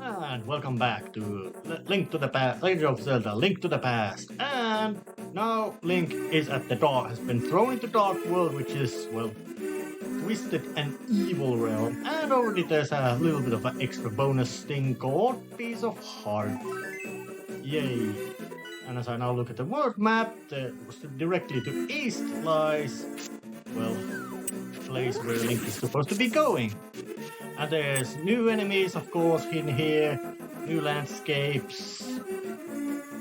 And welcome back to Link to the Past, Legend of Zelda, Link to the Past. And now Link is at the dark, has been thrown into Dark World, which is, well, twisted and evil realm. And already there's a little bit of an extra bonus thing called Piece of Heart. Yay. And as I now look at the world map, directly to east lies, well, the place where Link is supposed to be going. And there's new enemies, of course, hidden here, new landscapes,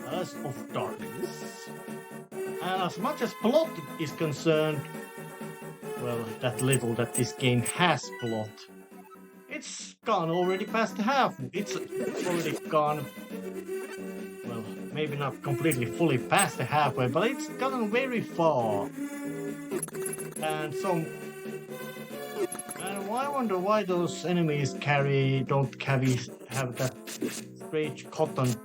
Palace of Darkness. And as much as plot is concerned, well, that little that this game has plot, it's gone already past half. It's already gone, well, maybe not completely fully past the halfway, but it's gotten very far. And so, I wonder why those enemies don't have that strange cotton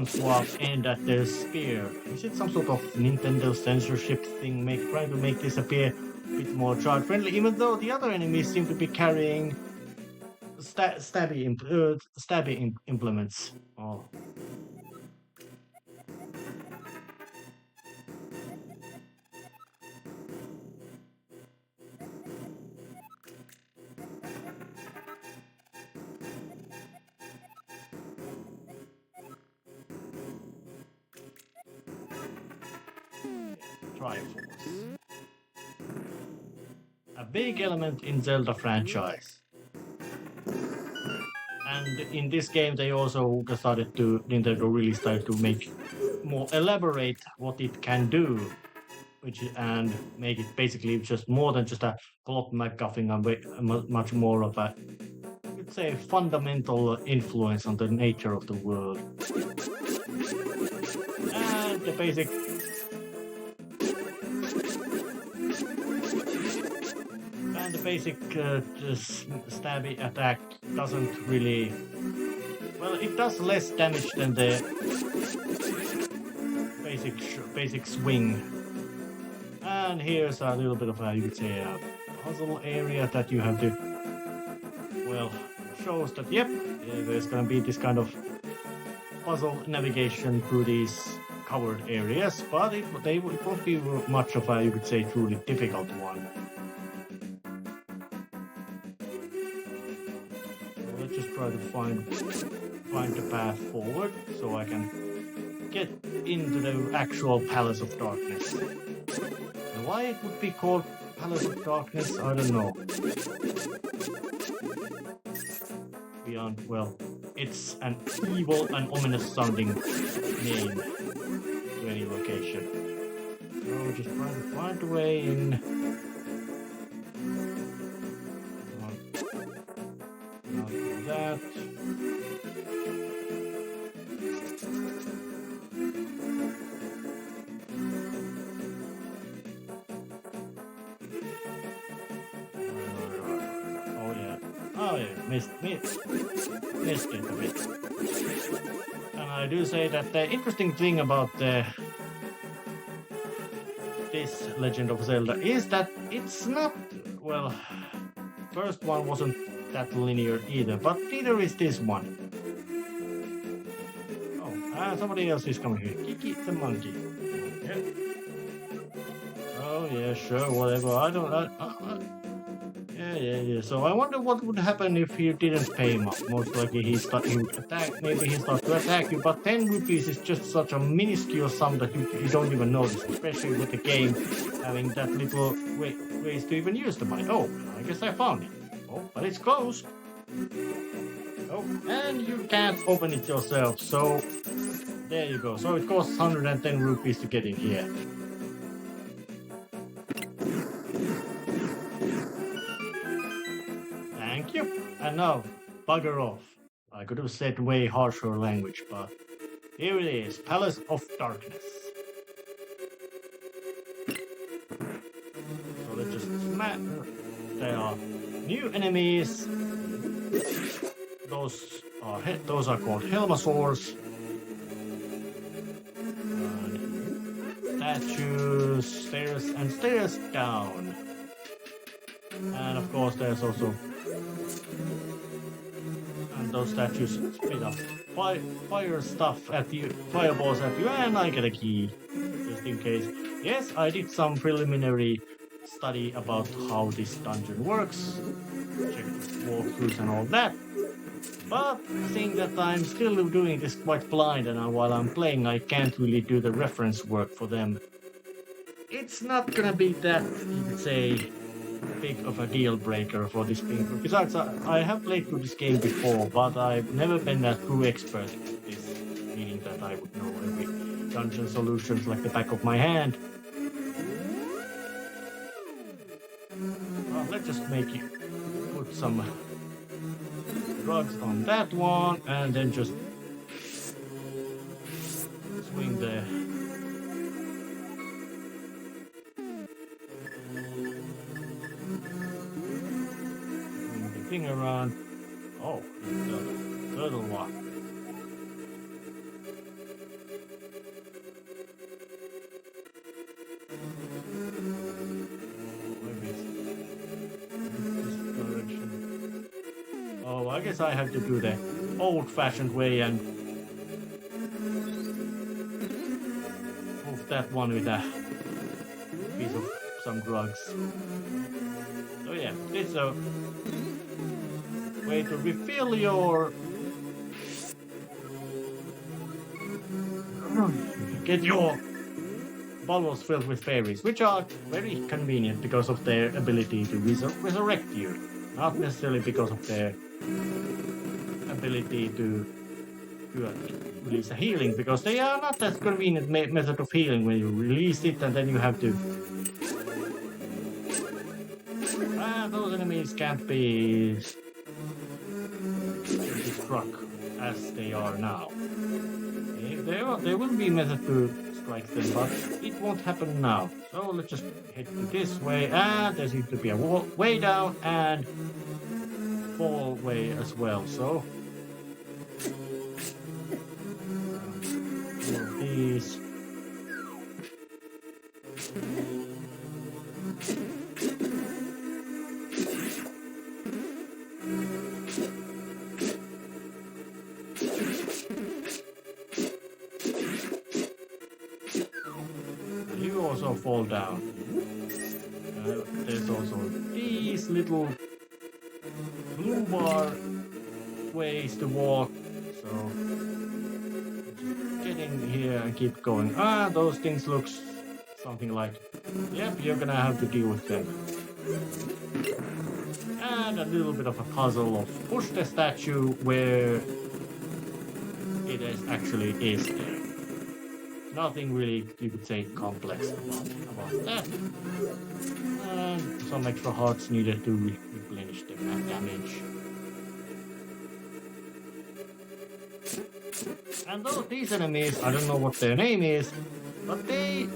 swab end at their spear. Is it some sort of Nintendo censorship thing, trying to make this appear a bit more child friendly? Even though the other enemies seem to be carrying stabby implements. Oh. Triforce. A big element in Zelda franchise. And in this game they also Nintendo really started to make more elaborate what it can do. And make it basically just more than just a plot MacGuffin and much more of a, you'd say, fundamental influence on the nature of the world. And the basic stabby attack doesn't really, well, it does less damage than the basic swing. And here's a little bit of a, you could say, a puzzle area that you have to, well, shows that, yep, there's gonna be this kind of puzzle navigation through these covered areas, but it won't be much of a, you could say, truly difficult one. Let's just try to find the path forward so I can get into the actual Palace of Darkness. And why it would be called Palace of Darkness, I don't know. Beyond, well, it's an evil and ominous sounding name to any location. So just trying to find a way in. Not that. Oh yeah, missed it a bit. And I do say that the interesting thing about this Legend of Zelda is that it's not, well, first one wasn't that linear either, but neither is this one. Oh, somebody else is coming here. Kiki the monkey. Yeah. Oh yeah, sure, whatever. Yeah. So I wonder what would happen if he didn't pay him off. Most likely he would attack. Maybe he starts to attack you. But 10 rupees is just such a minuscule sum that you don't even notice, especially with the game having that little ways to even use the money. Oh, I guess I found it. Oh, but it's closed. Oh, and you can't open it yourself. So there you go. So it costs 110 rupees to get in here. Thank you. And now, bugger off. I could have said way harsher language, but here it is, Palace of Darkness. So let's just smash. There are new enemies. Those are called Helmasaurs. Statues, stairs down. And of course there's also And those statues spit up fire stuff at you, fireballs at you, and I get a key. Just in case. Yes, I did some preliminary study about how this dungeon works. Checked walkthroughs and all that. But seeing that I'm still doing this quite blind and while I'm playing I can't really do the reference work for them. It's not gonna be that, you could say, big of a deal breaker for this game. Besides, I have played through this game before, but I've never been a true expert at this, meaning that I would know every dungeon solutions like the back of my hand. Well, let's just make it put some drugs on that one and then just swing the thing around. Oh, the turtle one. Oh, I guess I have to do the old-fashioned way and move that one with a piece of some drugs. So yeah, it's a way to refill your... get your bottles filled with fairies, which are very convenient because of their ability to resurrect you. Not necessarily because of their ability to release a healing, because they are not that convenient method of healing when you release it and then you have to... those enemies can't be struck as they are now. There will be a method to strike them, but it won't happen now. So let's just head this way, and there seems to be a way down and fall way as well. So all of these. You also fall down. There's also these little blue bar ways to walk. So get in here and keep going. Those things look something like, yep, you're gonna have to deal with them. And a little bit of a puzzle of push the statue where it actually is there. Nothing really, you could say, complex about that. And some extra hearts needed to replenish the damage. And these enemies, I don't know what their name is, but they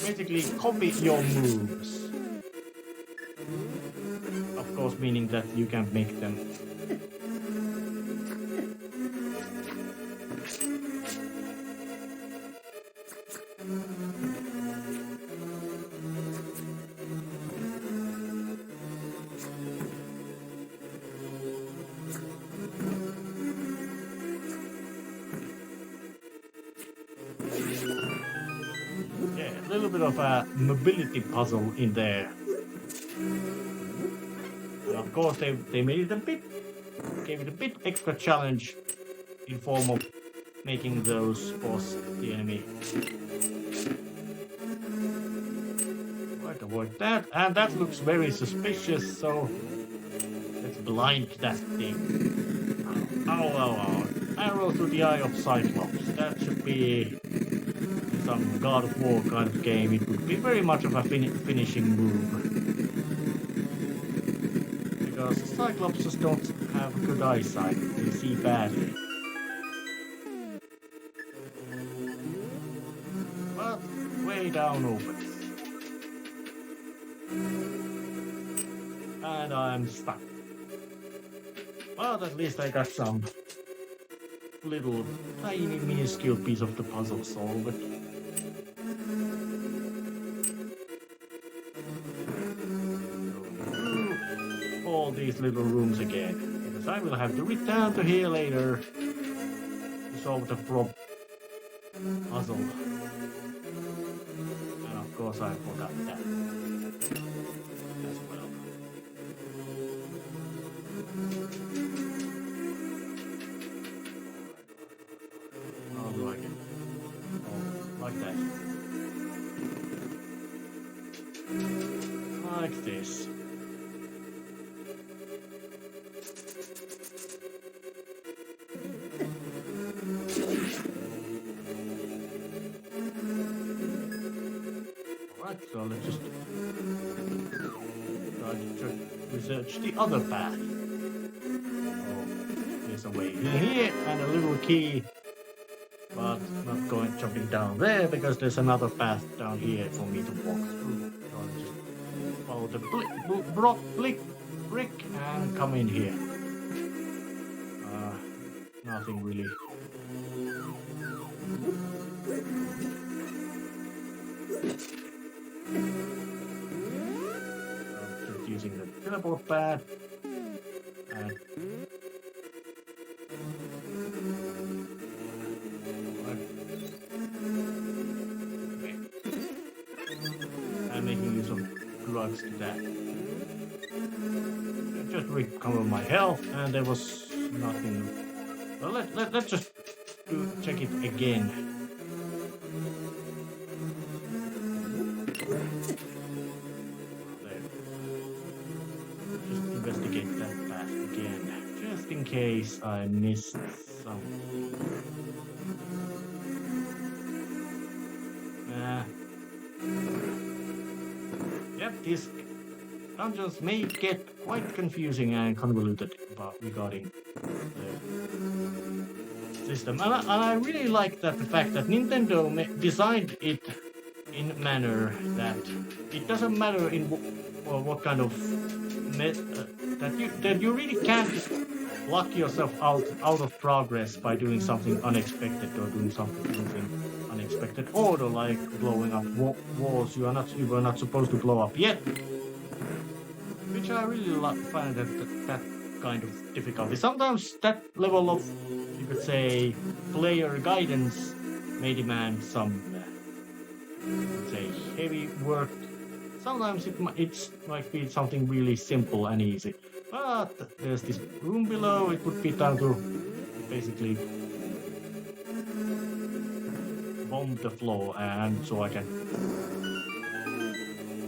basically copy your moves. Of course, meaning that you can make them. Yeah, a little bit of a mobility puzzle in there. And of course, they made it gave it a bit extra challenge in form of making those boss the enemy. Right, avoid that, and that looks very suspicious, so let's blind that thing. Ow. Arrow through the eye of Cyclops. That should be some God of War kind of game. It would be very much of a finishing move. Because Cyclops just don't have good eyesight. They see badly. But way down opens. And I'm stuck. But at least I got some little tiny minuscule piece of the puzzle solved. these little rooms again. Because I will have to return to here later to solve the puzzle. And of course I forgot that as well. How do I get? Oh, like that. Like this. Alright, so let's just try to research the other path. Oh, there's a way in here and a little key. But not jumping down there because there's another path down here for me to walk through. So I'll just follow the brick and come in here. Nothing really. Just using the teleport pad and making use of drugs to that. Just recover my health, and there was nothing. Well, let's just check it again. There. Just investigate that path again, just in case I missed something. Yep, these dungeons may get quite confusing and convoluted regarding the system. And I really like that the fact that Nintendo designed it in a manner that it doesn't matter in what kind of that you really can't lock yourself out of progress by doing something unexpected or doing something unexpected order, like blowing up walls you were not supposed to blow up yet, which I really find that kind of difficulty. Sometimes that level of, you could say, player guidance may demand some, say, heavy work. Sometimes it might be something really simple and easy, but there's this room below. It would be time to basically bomb the floor, and so I can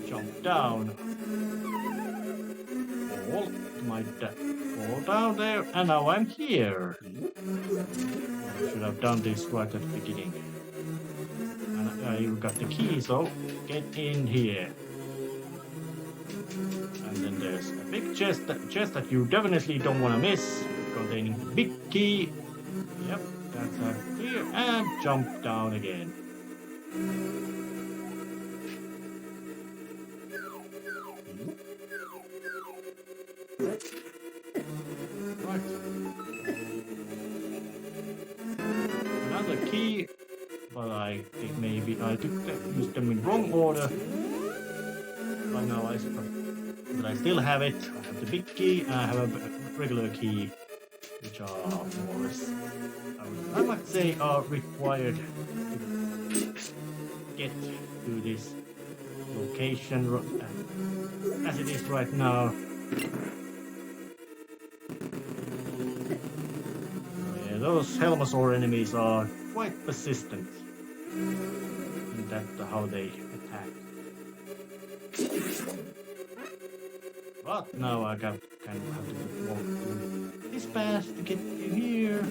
jump down. Fall down there, and now I'm here. I should have done this right at the beginning. And you got the key, so get in here. And then there's a big chest that you definitely don't want to miss, containing the big key. Yep, that's clear, and jump down again. Right. Another key, but I think maybe I used them in wrong order. But now but I still have it. I have the big key and I have a regular key, which are more or less, I might say, are required to get to this location as it is right now. Yeah, those Helmasaur enemies are quite persistent in that how they attack. But now I kind of have to walk through this path to get to here.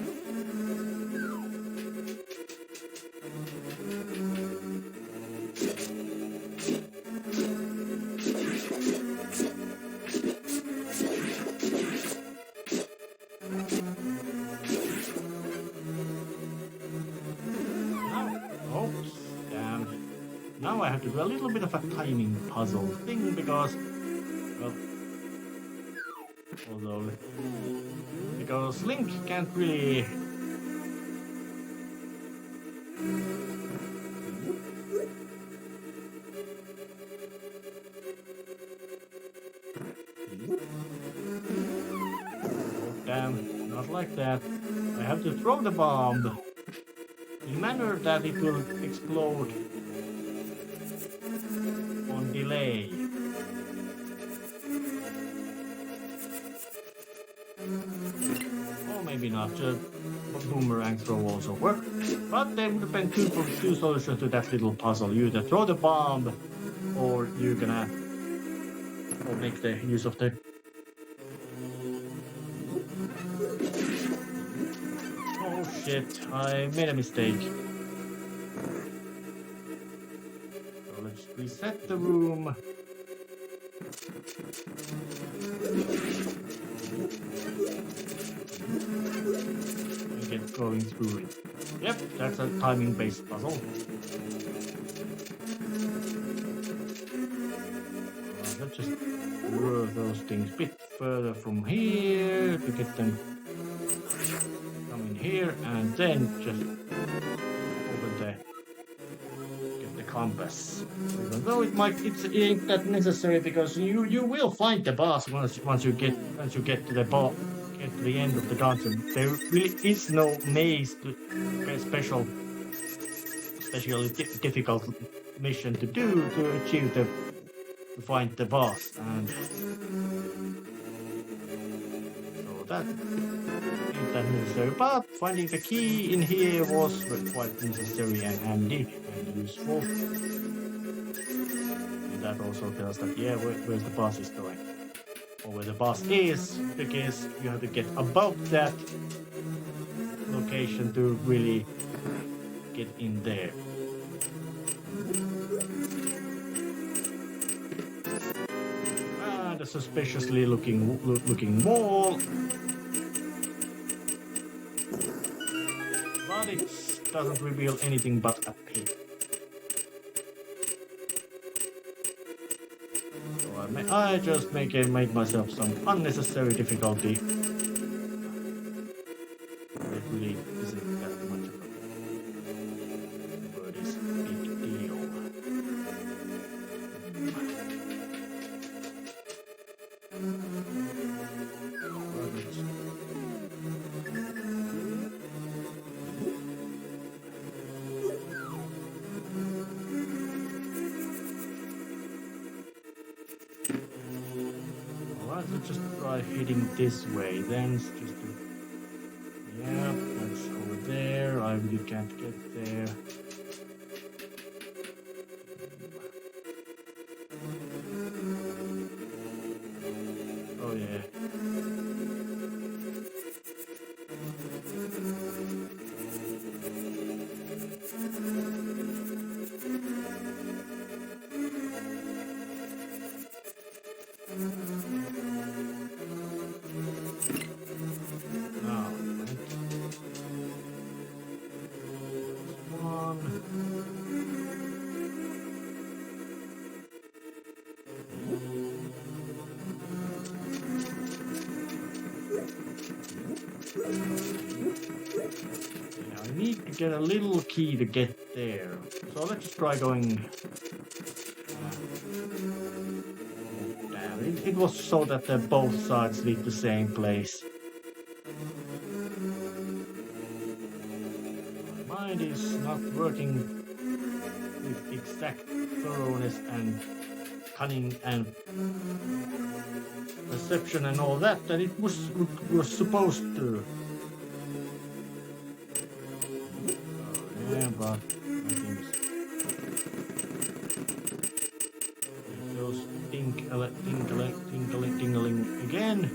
Now I have to do a little bit of a timing puzzle thing because, well, because Link can't really Oh, damn, not like that. I have to throw the bomb in a manner that it will explode on delay. Or maybe not, just boomerang throw also work. But there would have been two solutions to that little puzzle. You either throw the bomb, or you're gonna make the use of the... Oh shit, I made a mistake. So let's reset the room. And get going through it. Yep, that's a timing-based puzzle. Let's just move those things a bit further from here to get them come in here, and then just get the compass. Even though it ain't that necessary, because you will find the boss once you get to the boss. Get to the end of the dungeon. There really is no maze to especially difficult mission to do to achieve to find the boss, and so that ain't that necessary. But finding the key in here was quite necessary and handy and useful. And that also tells that where's the boss is going. Or where the boss is, because you have to get above that location to really get in there. And a suspiciously looking wall, but it doesn't reveal anything but a pit. I just make myself some unnecessary difficulty. It really isn't that much of a word is big deal. Let's just try heading this way, then it's just that's over there. I really can't get there. Oh yeah. I need to get a little key to get there. So let's try going... damn, it was so that both sides lead the same place. My mind is not working with exact thoroughness and cunning and perception and all that it was supposed to. Yeah, but I think it goes tingling again.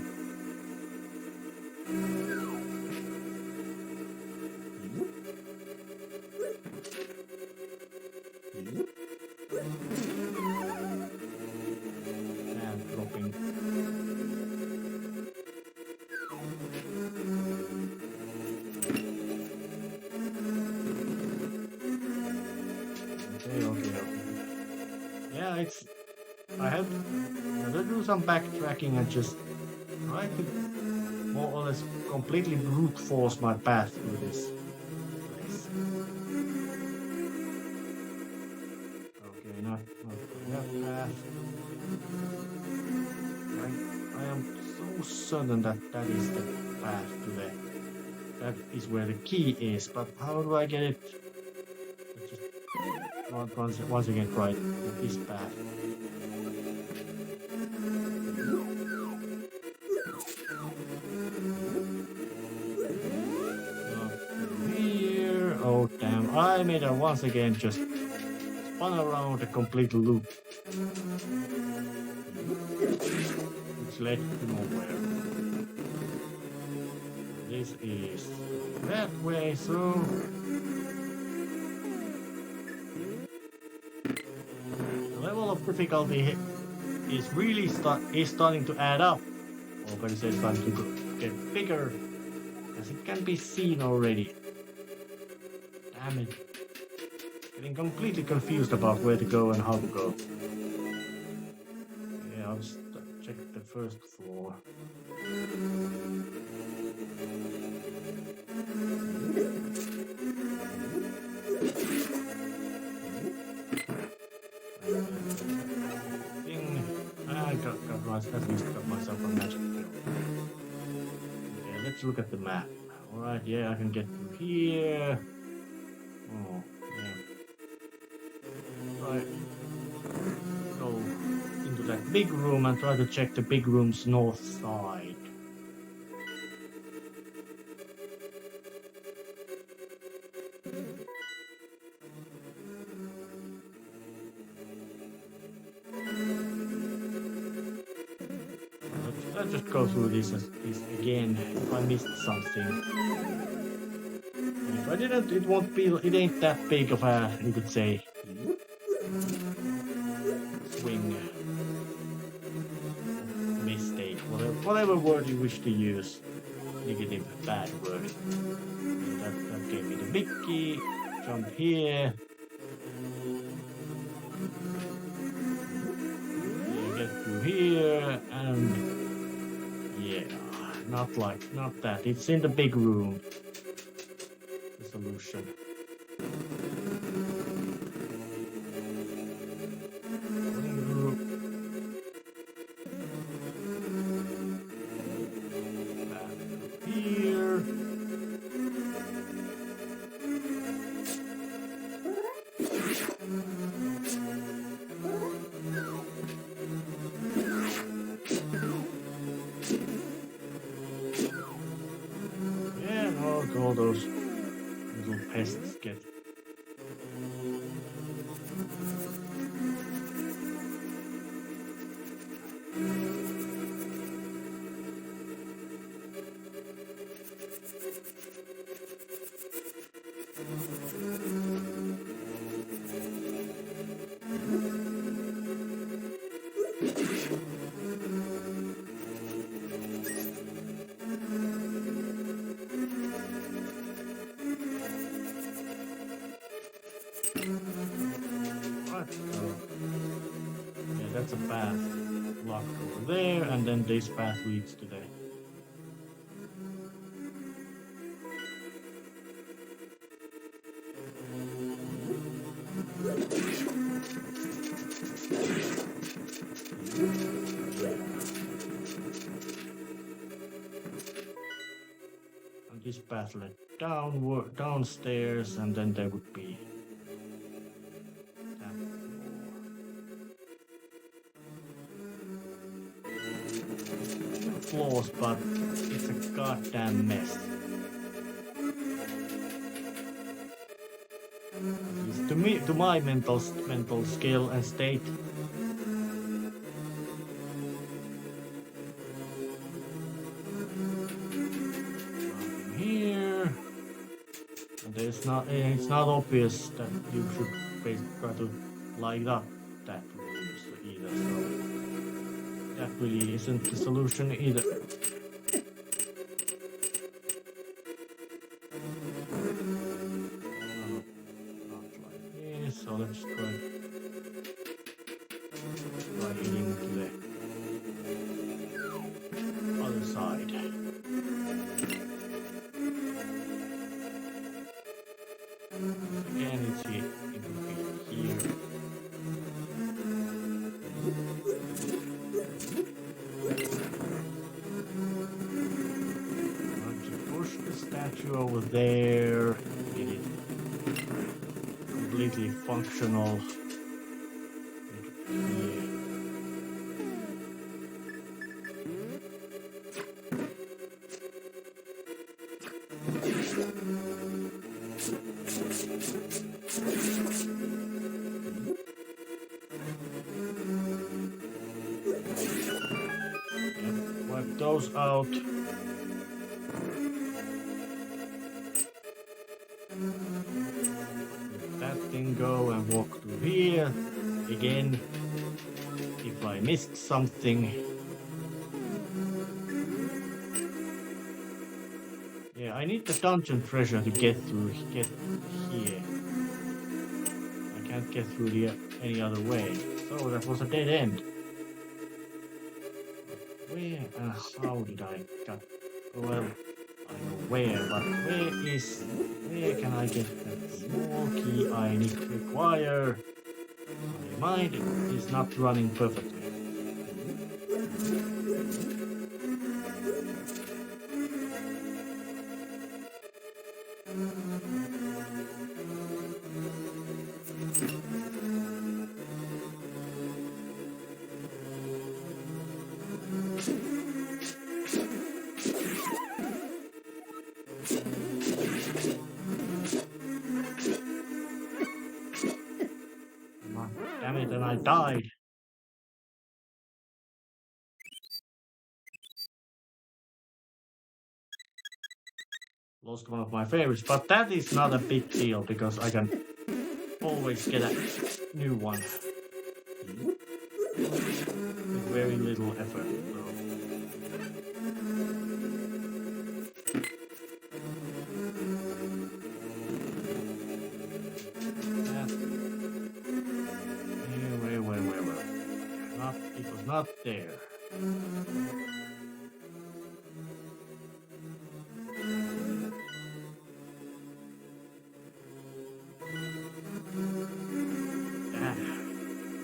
And dropping. Okay. Yeah, I have to do some backtracking and just try to more or less completely brute force my path through this place. Okay, not that path. I almost certain that that is the path to the... That is where the key is, but how do I get it? Let's just once again try this path. Here. Oh damn, I made a once again just spun around a complete loop. Which led to nowhere. This is that way, so the level of difficulty is really starting to add up. Or better say, starting to get bigger, as it can be seen already. Damn it. Getting completely confused about where to go and how to go. Yeah, I'll just check the first floor. At least got myself a magic pill. Okay, let's look at the map. Alright, yeah, I can get through here. Oh, yeah. Right. Go into that big room and try to check the big room's north side. Let's just go through this again if I missed something. If I didn't, it ain't that big of a, you could say, swing mistake, whatever word you wish to use. Negative, bad word. That gave me the big key. Jump here. Get through here and. Yeah, not that. It's in the big room. The solution. Back here. All those little pests get. Yeah, that's a path locked over there, and then this path leads to the. And this path led downstairs, and then there would be. Floors, but it's a goddamn mess. At least to my mental skill and state. Here, and it's not obvious that you should basically try to light up that room either. So. That really isn't the solution either. Not like this, so let's try heading to the other side. Again, it would be here. statue over there. Get it completely functional. Wipe those out. Let that thing go and walk through here. Again, if I missed something. Yeah, I need the dungeon treasure to get here. I can't get through any other way. So that was a dead end. Where and how did I get? Well, I know where, but where can I get that small key I need to require? My mind is not running perfectly. Damn it, and I died. Lost one of my favorites, but that is not a big deal because I can always get a new one with very little effort. It was not there.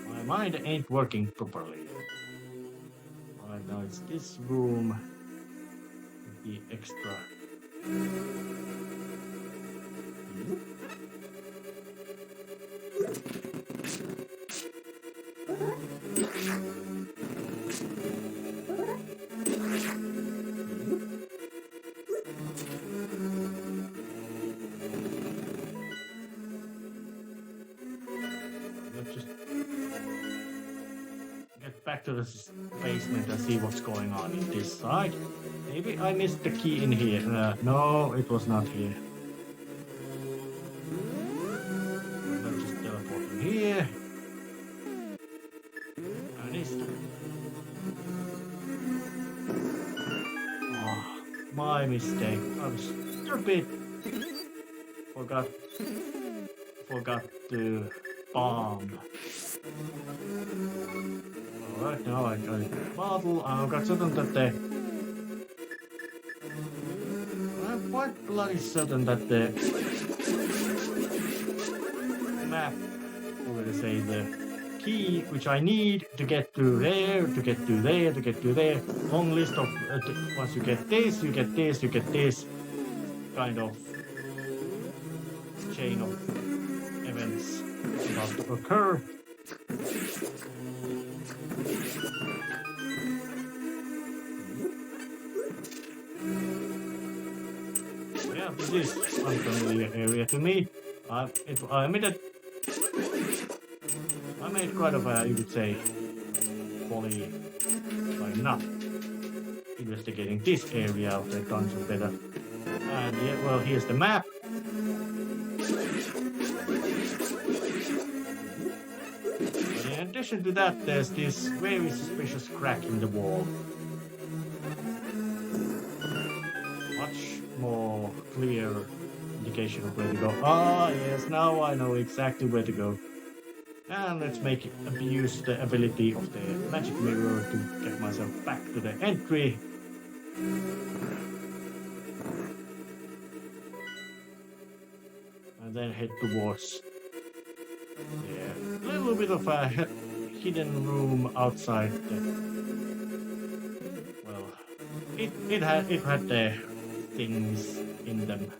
My mind ain't working properly. Right now it's this room with the extra. Let's just get back to the basement and see what's going on in this side. Maybe I missed the key in here. No, it was not here. Let's just teleport in here. And it's... Oh, my mistake. I'm stupid. Forgot to bomb. Alright, now I got it. Bottle. I'm certain that I'm quite bloody certain that the map will say the key which I need to get to there, to get to there, to get to there. Long list of once you get this, you get this, you get this kind of chain of events about to occur. Yeah, this is unfamiliar area to me. I admit it. I made quite of a, you could say, folly by not investigating this area of the dungeon better. And yeah, well, here's the map. But in addition to that, there's this very suspicious crack in the wall. Much more clear indication of where to go. Ah, yes, now I know exactly where to go. And let's abuse the ability of the magic mirror to get myself back to the entry. And then head towards a little bit of a hidden room outside the... Well, it had the things in them.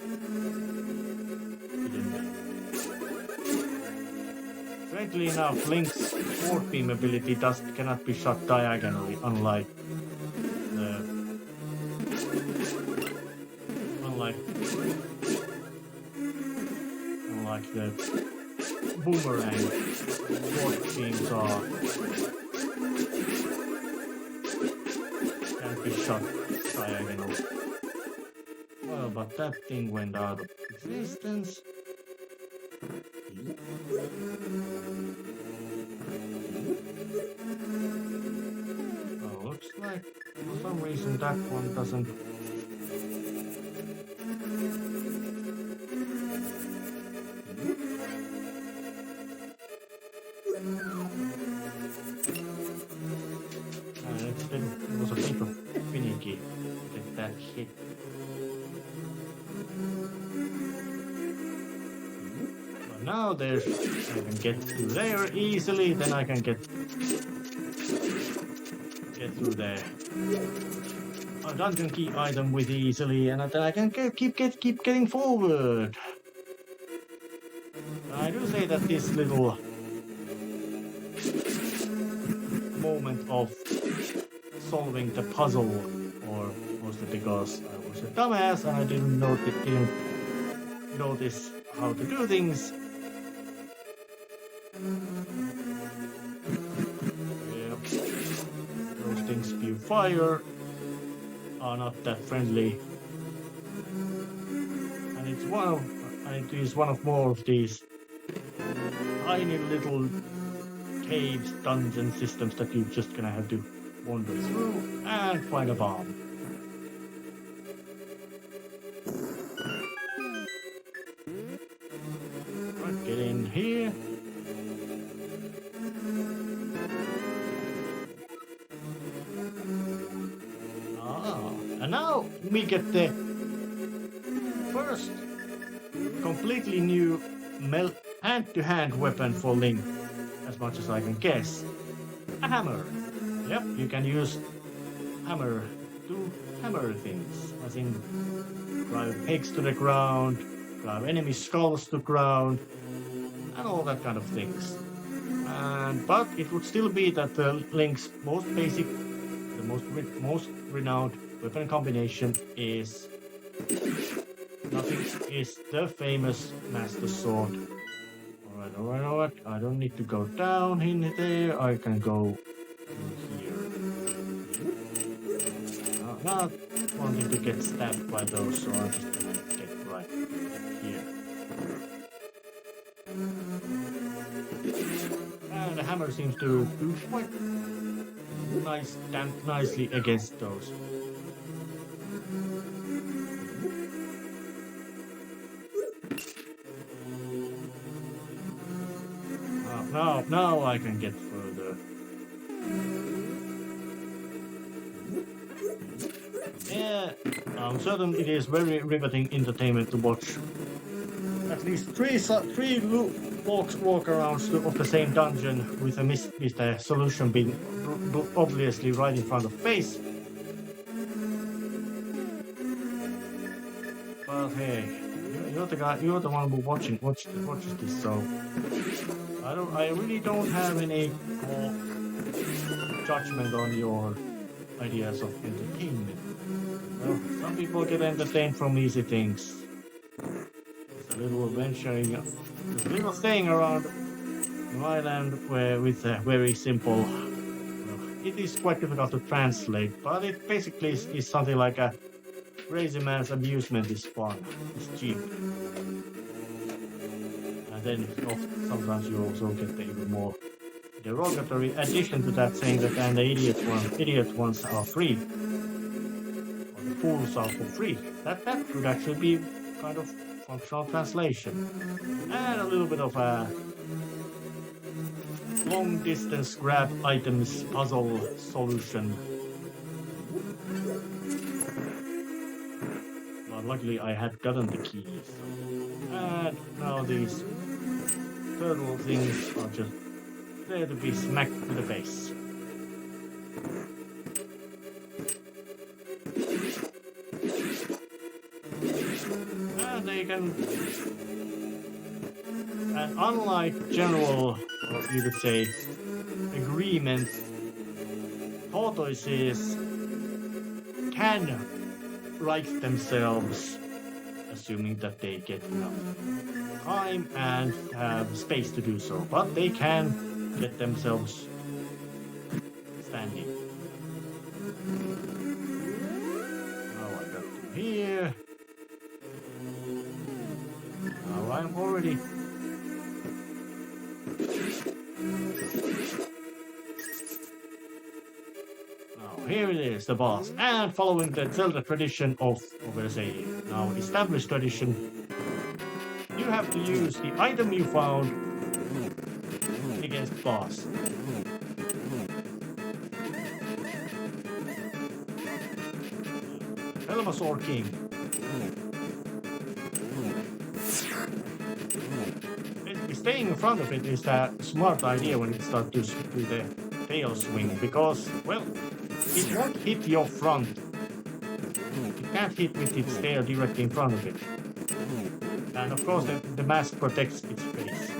Strangely enough, Link's sword beam ability cannot be shot diagonally, unlike the boomerang sword beams can be shot diagonally. Well, but that thing went out of existence. Oh, looks like for some reason that one doesn't. It was a bit of finicky to get that hit. But now I can get through there easily, then I can get through there. A dungeon key item with easily, and then I can keep getting forward. I do say that this little moment of solving the puzzle, or was it because I was a dumbass and I didn't notice how to do things? Yeah. Those things spew fire, are not that friendly, and it is one of more of these tiny little caves, dungeon systems that you're just gonna have to wander through and find a bomb. Right, get in here. And now we get the first completely new hand-to-hand weapon for Link, as much as I can guess. A hammer. Yep, you can use hammer to hammer things, as in drive pigs to the ground, drive enemy skulls to the ground, and all that kind of things. But it would still be that the Link's most basic, the most renowned weapon combination is the famous Master Sword. Alright. I don't need to go down in there. I can go here. Not wanting to get stabbed by those, so I'm just gonna get right here. And the hammer seems to do quite nicely against those. Now I can get further. Yeah, I'm certain it is very riveting entertainment to watch at least three walk-arounds of the same dungeon with the solution being obviously right in front of face. But hey, you're the one who watches this, so I really don't have any judgment on your ideas of entertainment. Well, some people get entertained from easy things. It's a little adventuring, a little staying around an island with a very simple. It is quite difficult to translate, but it basically is something like a crazy man's amusement is fun. It's cheap. And then sometimes you also get the even more derogatory addition to that, saying that and the idiot ones are free. Or the fools are for free. That could actually be kind of functional translation. And a little bit of a long distance grab items puzzle solution. But luckily I had gotten the keys. And now these turtle things are just there to be smacked to the face. they can... And unlike general, or you could say, agreement, tortoises can right themselves, assuming that they get enough time and have space to do so, but they can get themselves standing. Now I got to here. Now I'm already... Now here it is, the boss. And following the Zelda tradition of let's say, now established tradition, you have to use the item you found against the boss. Helmasaur King. Basically, staying in front of it is a smart idea when it starts to do the tail swing, because, well, it won't hit your front. It can't hit with its tail directly in front of it. And of course, the mask protects its face.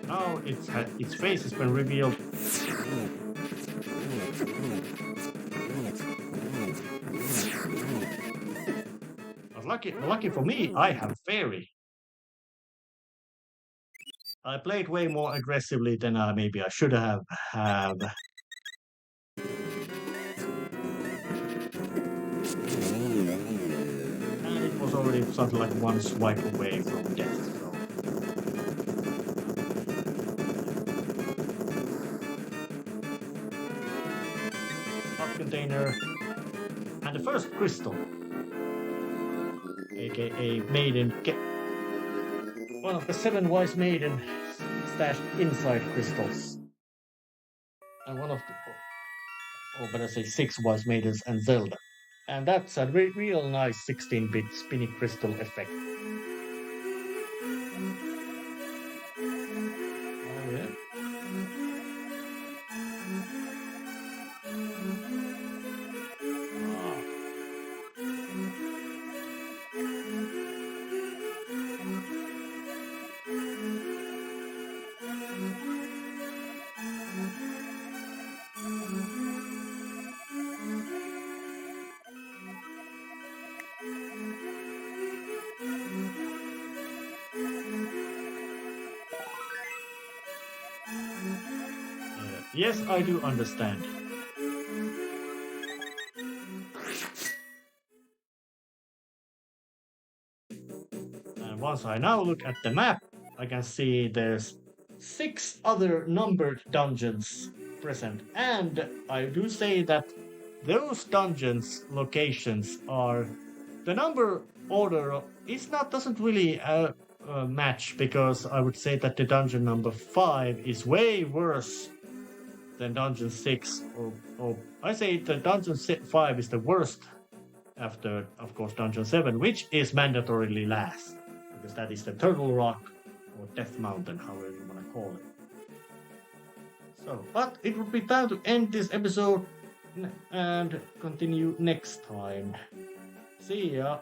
Now its face has been revealed. But lucky for me, I have fairy. I played way more aggressively than maybe I should have. And it was already something like one swipe away from death. So. Top container. And the first crystal. AKA maiden. One of the 7 wise maiden stashed inside crystals. And one of the, or better say 6 wise maidens and Zelda. And that's a real nice 16-bit spinning crystal effect. Oh yeah. Yes, I do understand. And once I now look at the map, I can see there's 6 other numbered dungeons present. And I do say that those dungeons locations are the number order doesn't really match, because I would say that the dungeon number 5 is way worse than dungeon 6, or I say the dungeon 5 is the worst after, of course, dungeon 7, which is mandatorily last, because that is the Turtle Rock or Death Mountain, however you want to call it. So, but it would be time to end this episode and continue next time. See ya!